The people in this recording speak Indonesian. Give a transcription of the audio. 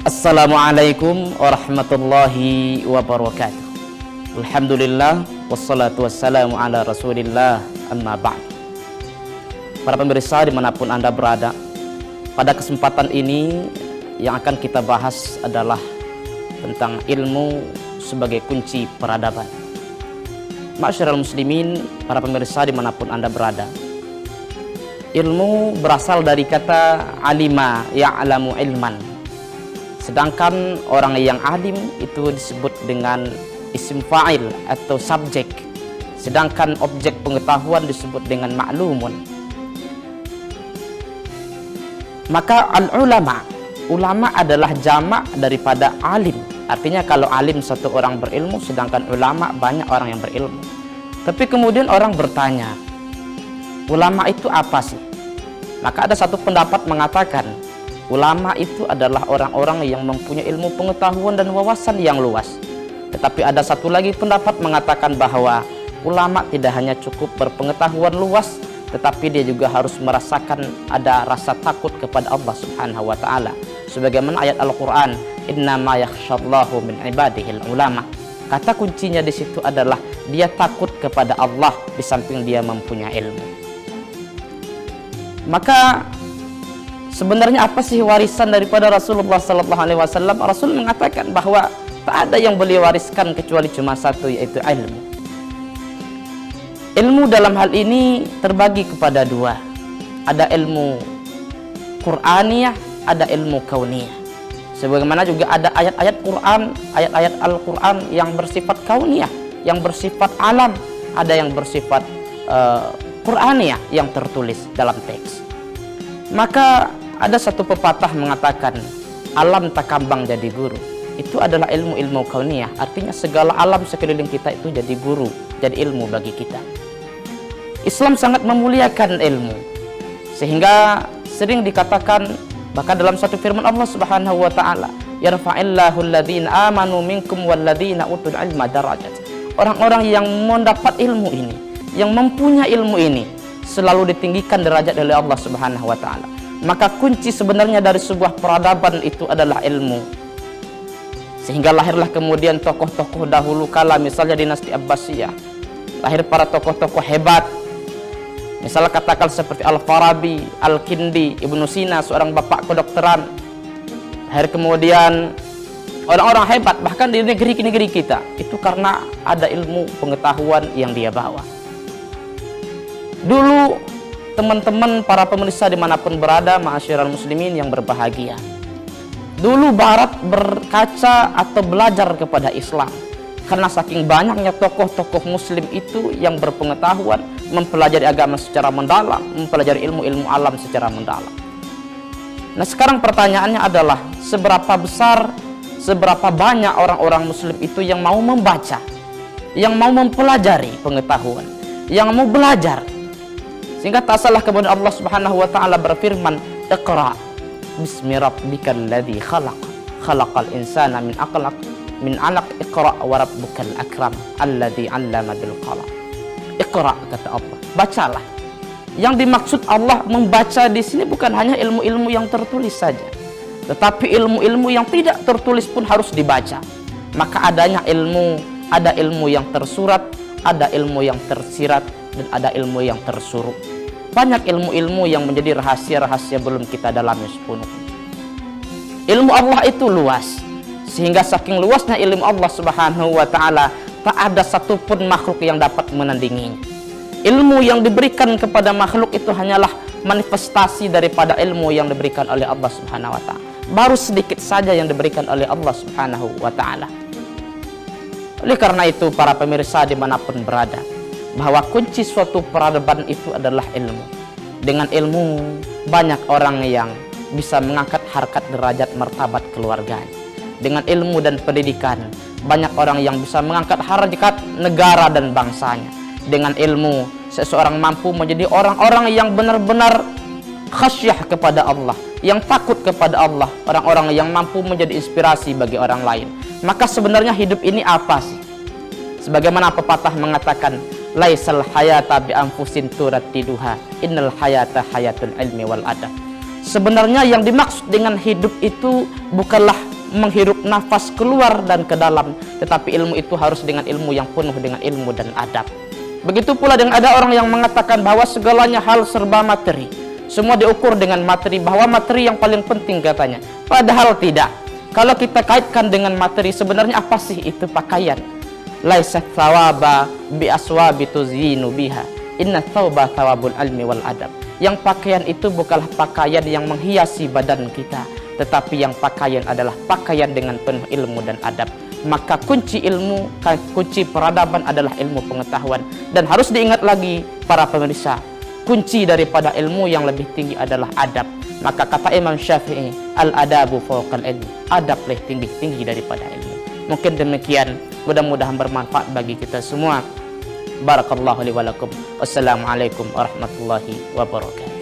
Assalamualaikum warahmatullahi wabarakatuh. Alhamdulillah wassalatu wassalamu ala rasulillah, amma ba'd. Para pemirsa dimanapun Anda berada, pada kesempatan ini yang akan kita bahas adalah tentang ilmu sebagai kunci peradaban. Ma'asyiral muslimin, para pemirsa dimanapun Anda berada, ilmu berasal dari kata alima ya'lamu ilman. Sedangkan orang yang alim itu disebut dengan isim fa'il atau subjek. Sedangkan objek pengetahuan disebut dengan ma'lumun. Maka al-ulama, ulama adalah jamak daripada alim. Artinya kalau alim satu orang berilmu, sedangkan ulama banyak orang yang berilmu. Tapi kemudian orang bertanya, ulama itu apa sih? Maka ada satu pendapat mengatakan, ulama itu adalah orang-orang yang mempunyai ilmu pengetahuan dan wawasan yang luas. Tetapi ada satu lagi pendapat mengatakan bahwa ulama tidak hanya cukup berpengetahuan luas, tetapi dia juga harus merasakan ada rasa takut kepada Allah Subhanahu wa taala. Sebagaimana ayat Al-Qur'an, "Innama yakhshallahu min ibadihil ulama." Kata kuncinya di situ adalah dia takut kepada Allah di samping dia mempunyai ilmu. Maka sebenarnya apa sih warisan daripada Rasulullah Sallallahu Alaihi Wasallam? Rasul mengatakan bahwa tak ada yang beliau wariskan kecuali cuma satu, yaitu ilmu. Ilmu dalam hal ini terbagi kepada dua. Ada ilmu Qur'aniyah, ada ilmu kauniyah. Sebagaimana juga ada ayat-ayat Quran, ayat-ayat Al-Quran yang bersifat kauniyah, yang bersifat alam, ada yang bersifat Qur'aniyah yang tertulis dalam teks. Maka ada satu pepatah mengatakan, alam tak kambang jadi guru. Itu adalah ilmu-ilmu kauniyah. Artinya segala alam sekeliling kita itu jadi guru, jadi ilmu bagi kita. Islam sangat memuliakan ilmu, sehingga sering dikatakan, bahkan dalam satu firman Allah Subhanahu wa taala, yarfa'illahu alladhina amanu minkum walladhina utul ilma darajat. Orang-orang yang mendapat ilmu ini, yang mempunyai ilmu ini, selalu ditinggikan derajat oleh Allah Subhanahu wa taala. Maka kunci sebenarnya dari sebuah peradaban itu adalah ilmu. Sehingga lahirlah kemudian tokoh-tokoh dahulu kala, misalnya dinasti Abbasiyah. Lahir para tokoh-tokoh hebat. Misalnya katakan seperti Al-Farabi, Al-Kindi, Ibnu Sina, seorang bapak kedokteran. Lahir kemudian orang-orang hebat bahkan di negeri-negeri kita. Itu karena ada ilmu pengetahuan yang dia bawa. Dulu teman-teman para pemirsa dimanapun berada, ma'asyiral muslimin yang berbahagia, dulu Barat berkaca atau belajar kepada Islam karena saking banyaknya tokoh-tokoh muslim itu yang berpengetahuan, mempelajari agama secara mendalam, mempelajari ilmu-ilmu alam secara mendalam. Nah sekarang pertanyaannya adalah, seberapa besar, seberapa banyak orang-orang muslim itu yang mau membaca, yang mau mempelajari pengetahuan, yang mau belajar. Sehingga tak salah kemudian Allah Subhanahu wa taala berfirman, "Iqra bismi rabbikal ladzi khalaq, khalaqal insana min 'alaq, iqra wa rabbukal akram, alladzi 'allama bil qalam." Iqra, kata Allah, bacalah. Yang dimaksud Allah membaca di sini bukan hanya ilmu-ilmu yang tertulis saja, tetapi ilmu-ilmu yang tidak tertulis pun harus dibaca. Maka adanya ilmu, ada ilmu yang tersurat, ada ilmu yang tersirat, dan ada ilmu yang tersuruh. Banyak ilmu-ilmu yang menjadi rahasia-rahasia belum kita dalami sepenuhnya. Ilmu Allah itu luas, sehingga saking luasnya ilmu Allah Subhanahu wa taala, tak ada satupun makhluk yang dapat menandinginya. Ilmu yang diberikan kepada makhluk itu hanyalah manifestasi daripada ilmu yang diberikan oleh Allah Subhanahu wa taala. Baru sedikit saja yang diberikan oleh Allah Subhanahu wa taala. Oleh karena itu, para pemirsa dimanapun berada, bahwa kunci suatu peradaban itu adalah ilmu. Dengan ilmu, banyak orang yang bisa mengangkat harkat derajat martabat keluarganya. Dengan ilmu dan pendidikan, banyak orang yang bisa mengangkat harkat negara dan bangsanya. Dengan ilmu, seseorang mampu menjadi orang-orang yang benar-benar khasyah kepada Allah, yang takut kepada Allah, orang-orang yang mampu menjadi inspirasi bagi orang lain. Maka sebenarnya hidup ini apa sih? Sebagaimana pepatah mengatakan, laisal hayata bi anfusin turattiduha, innal hayata hayatul ilmi wal adab. Sebenarnya yang dimaksud dengan hidup itu bukanlah menghirup nafas keluar dan ke dalam, tetapi ilmu itu harus dengan ilmu yang penuh dengan ilmu dan adab. Begitu pula dengan ada orang yang mengatakan bahwa segalanya hal serba materi, semua diukur dengan materi, bahwa materi yang paling penting katanya. Padahal tidak. Kalau kita kaitkan dengan materi, sebenarnya apa sih itu pakaian? Laisa thawaba bi aswabi tuzinu biha, inna thawba thawabul ilmi wal adab. Yang pakaian itu bukanlah pakaian yang menghiasi badan kita, tetapi yang pakaian adalah pakaian dengan penuh ilmu dan adab. Maka kunci ilmu, kunci peradaban adalah ilmu pengetahuan. Dan harus diingat lagi para pemirsa, kunci daripada ilmu yang lebih tinggi adalah adab. Maka kata Imam Syafi'i, al-adabu fawqal ilmi, adab lebih tinggi daripada ilmu. Mungkin demikian, mudah-mudahan bermanfaat bagi kita semua. Barakallahu li wa lakum. Wassalamualaikum warahmatullahi wabarakatuh.